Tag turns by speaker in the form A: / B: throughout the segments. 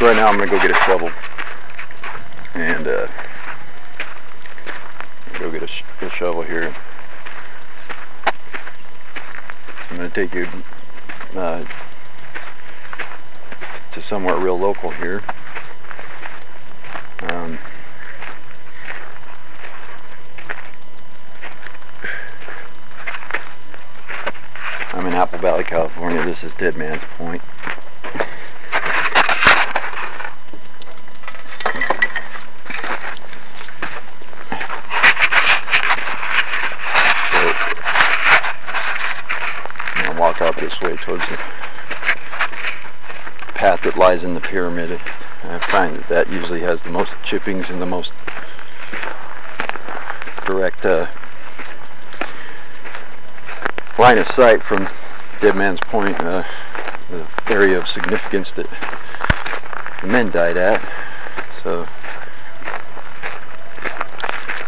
A: So right now I'm going to go get a shovel and go get a shovel here. I'm going to take you to somewhere real local here. I'm in Apple Valley, California. This is Dead Man's Point. Walk out this way towards the path that lies in the pyramid. I find that usually has the most chippings and the most direct line of sight from Dead Man's Point, the area of significance that the men died at. So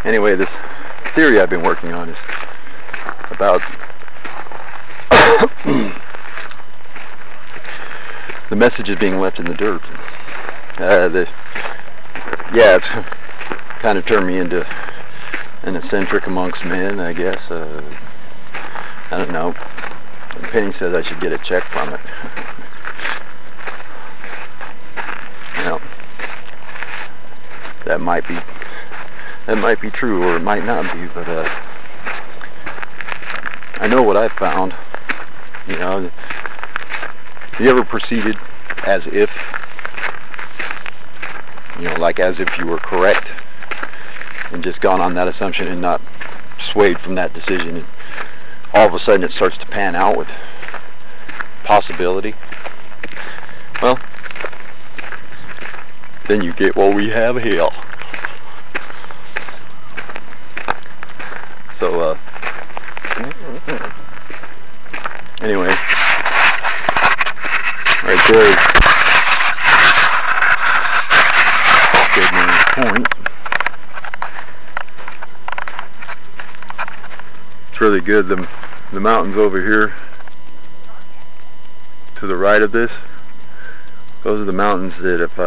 A: anyway, this theory I've been working on is about the message is being left in the dirt. Yeah, it's kind of turned me into an eccentric amongst men, I guess. I don't know. Penny says I should get a check from it. Well, that might be true, or it might not be, but I know what I've found. You know, you ever proceeded as if, you know, like as if you were correct, and just gone on that assumption and not swayed from that decision, and all of a sudden it starts to pan out with possibility? Well, then you get what we have here. So, anyway, right there is Dead Man's Point. It's really good. The mountains over here to the right of this, those are the mountains that if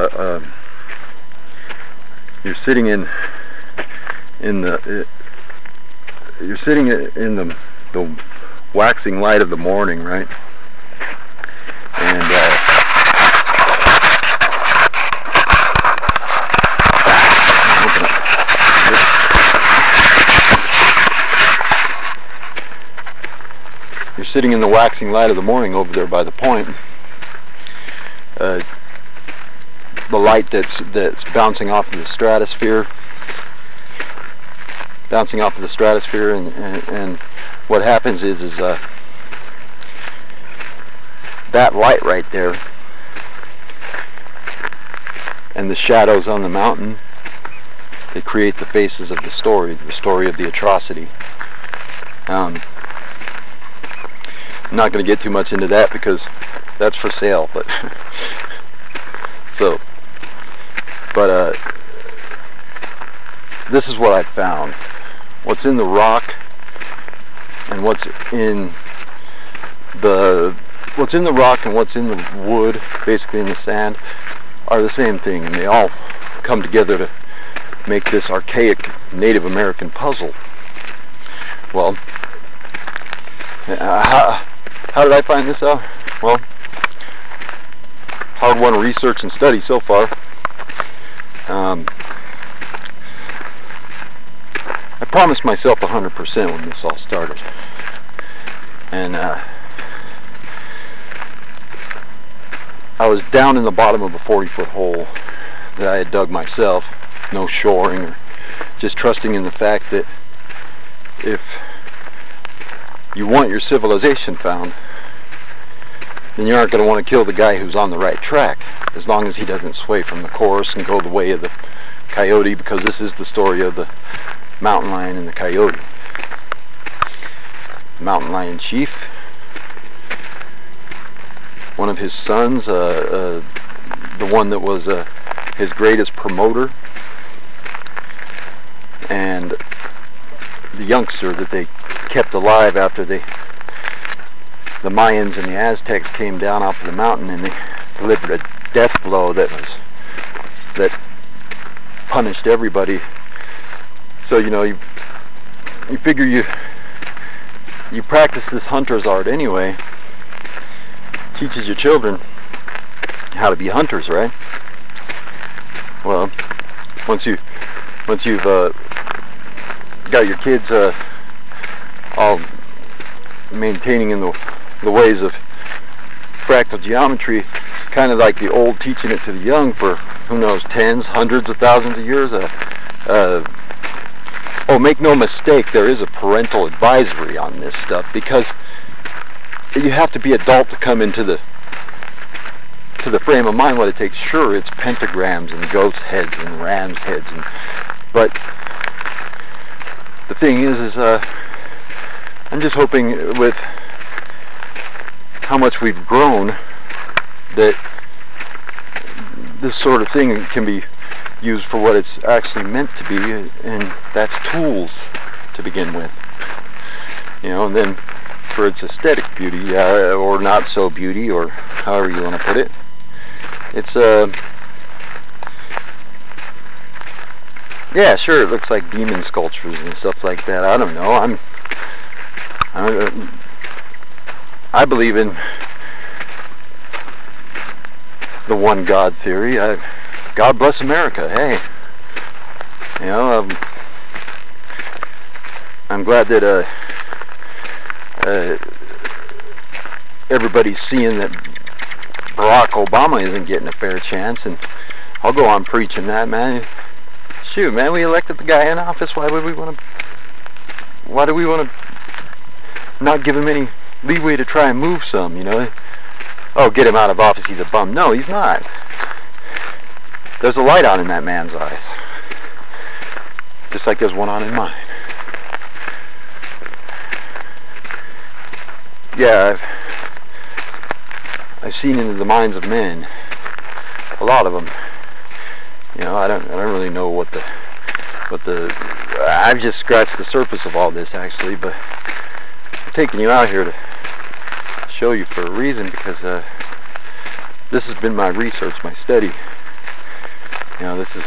A: you're sitting in the you're sitting in the waxing light of the morning, right? And you're sitting in the waxing light of the morning over there by the point. The light that's bouncing off of the stratosphere, and what happens is that light right there and the shadows on the mountain, they create the faces of the story of the atrocity. I'm not going to get too much into that because that's for sale, but this is what I found. What's in the rock and what's in the wood, basically in the sand, are the same thing, and they all come together to make this archaic Native American puzzle. Well, how did I find this out? Well, hard one to research and study so far. I promised myself 100% when this all started, and I was down in the bottom of a 40-foot hole that I had dug myself, no shoring, or just trusting in the fact that if you want your civilization found, then you aren't going to want to kill the guy who's on the right track, as long as he doesn't sway from the course and go the way of the coyote, because this is the story of the mountain lion and the coyote. Mountain lion chief, one of his sons, the one that was his greatest promoter, and the youngster that they kept alive after the Mayans and the Aztecs came down off of the mountain and they delivered a death blow that punished everybody. So you know, you figure you practice this hunter's art anyway. Teaches your children how to be hunters, right? Well, once you've got your kids all maintaining in the ways of fractal geometry, kind of like the old teaching it to the young for who knows, tens, hundreds of thousands of years. Oh, make no mistake, there is a parental advisory on this stuff, because you have to be adult to come into the frame of mind what it takes. Sure, it's pentagrams and goats' heads and rams' heads, but the thing is I'm just hoping with how much we've grown that this sort of thing can be used for what it's actually meant to be, and that's tools to begin with. You know, and then for its aesthetic beauty, or not so beauty, or however you want to put it, it's yeah, sure, it looks like demon sculptures and stuff like that. I don't know. I believe in the one God theory. God bless America. Hey, you know, I'm glad that everybody's seeing that Barack Obama isn't getting a fair chance, and I'll go on preaching that, man. Shoot, man, we elected the guy in office. Why do we want to not give him any leeway to try and move some, you know? Oh, get him out of office, he's a bum. No, he's not. There's a light on in that man's eyes, just like there's one on in mine. Yeah, I've seen into the minds of men, a lot of them. You know, I don't really know what the I've just scratched the surface of all this, actually, but I'm taking you out here to show you for a reason, because this has been my research, my study. You know, this is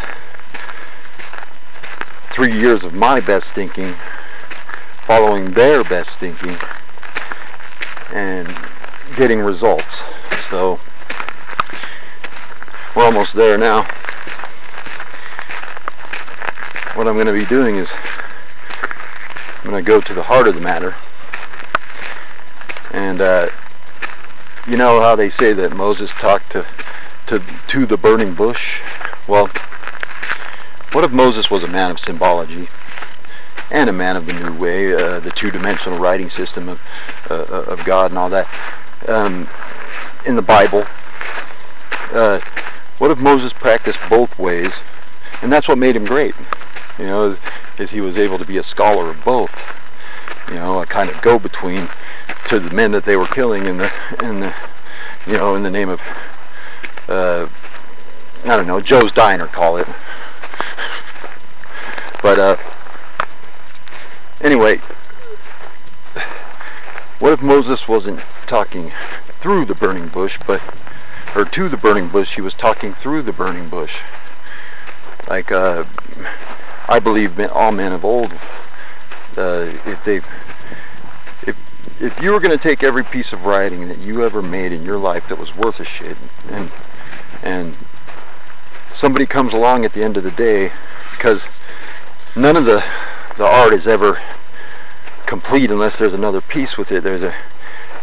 A: 3 years of my best thinking, following their best thinking, and getting results. So we're almost there now. What I'm going to be doing is I'm going to go to the heart of the matter. And you know how they say that Moses talked to the burning bush? Well, what if Moses was a man of symbology and a man of the new way, the two-dimensional writing system of God and all that in the Bible? What if Moses practiced both ways? And that's what made him great. You know, is he was able to be a scholar of both. You know, a kind of go-between to the men that they were killing in the you know, in the name of I don't know, Joe's Diner, call it. But anyway, what if Moses wasn't talking through the burning bush, or to the burning bush, he was talking through the burning bush? Like I believe all men of old, if you were going to take every piece of writing that you ever made in your life that was worth a shit, and somebody comes along at the end of the day, because none of the art is ever complete unless there's another piece with it. It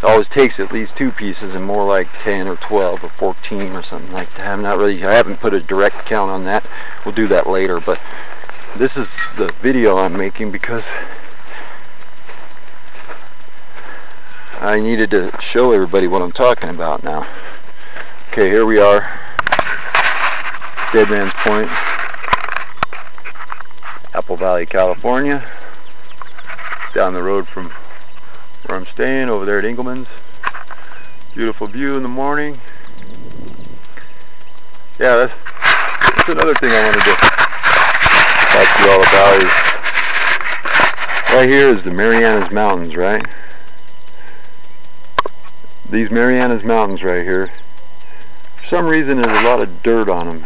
A: always takes at least 2 pieces, and more like 10 or 12 or 14 or something like that. I haven't put a direct count on that. We'll do that later, but this is the video I'm making because I needed to show everybody what I'm talking about now. Okay, here we are, Dead Man's Point, Apple Valley, California. Down the road from where I'm staying, over there at Engelman's. Beautiful view in the morning. Yeah, that's another thing I wanted to talk to you all about. Is right here is the Marianas Mountains, right? These Marianas Mountains right here For some reason there's a lot of dirt on them.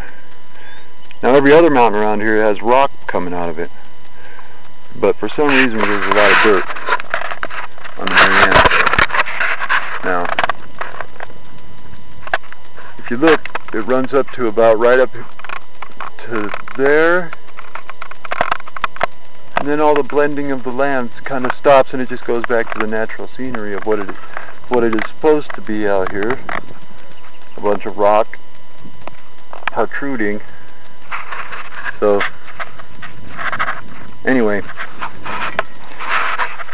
A: Now every other mountain around here has rock coming out of it, but for some reason there's a lot of dirt on the very end. Now, if you look, it runs up to about right up to there, and then all the blending of the lands kind of stops, and it just goes back to the natural scenery of what it is supposed to be out here. A bunch of rock protruding. So anyway,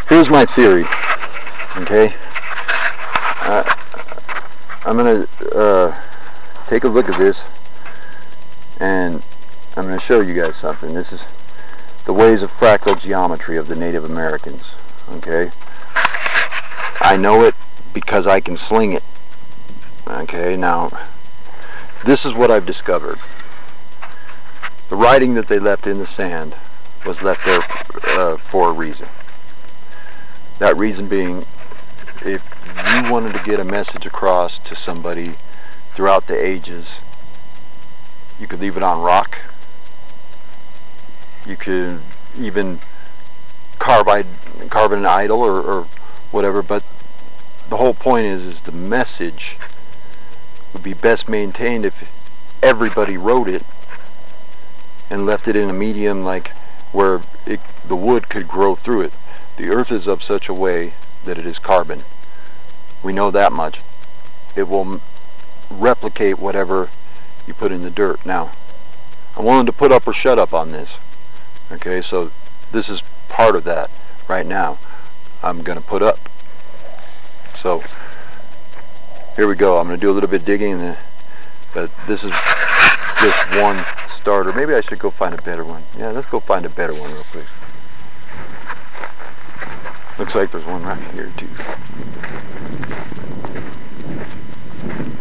A: here's my theory. Okay, I'm gonna take a look at this, and I'm gonna show you guys something. This is the ways of fractal geometry of the Native Americans. Okay, I know it because I can sling it. Okay, now this is what I've discovered. The writing that they left in the sand was left there for a reason. That reason being, if you wanted to get a message across to somebody throughout the ages, you could leave it on rock. You could even carve an idol or whatever, but the whole point is the message would be best maintained if everybody wrote it and left it in a medium like where the wood could grow through it. The earth is of such a way that it is carbon. We know that much. It will replicate whatever you put in the dirt. Now, I'm willing to put up or shut up on this. Okay, so this is part of that right now. I'm going to put up. So here we go. I'm going to do a little bit digging, but this is just one starter. Maybe I should go find a better one. Yeah, let's go find a better one real quick. Looks like there's one right here too.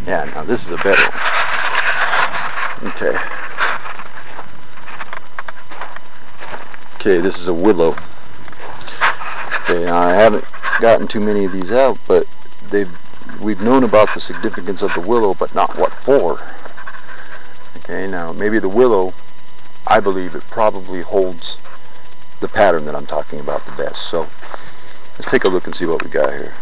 A: Yeah, now this is a better one. Okay. Okay, this is a willow. Okay, now I haven't gotten too many of these out, but we've known about the significance of the willow, but not what for. Okay, now maybe the willow, I believe it probably holds the pattern that I'm talking about the best. So let's take a look and see what we got here.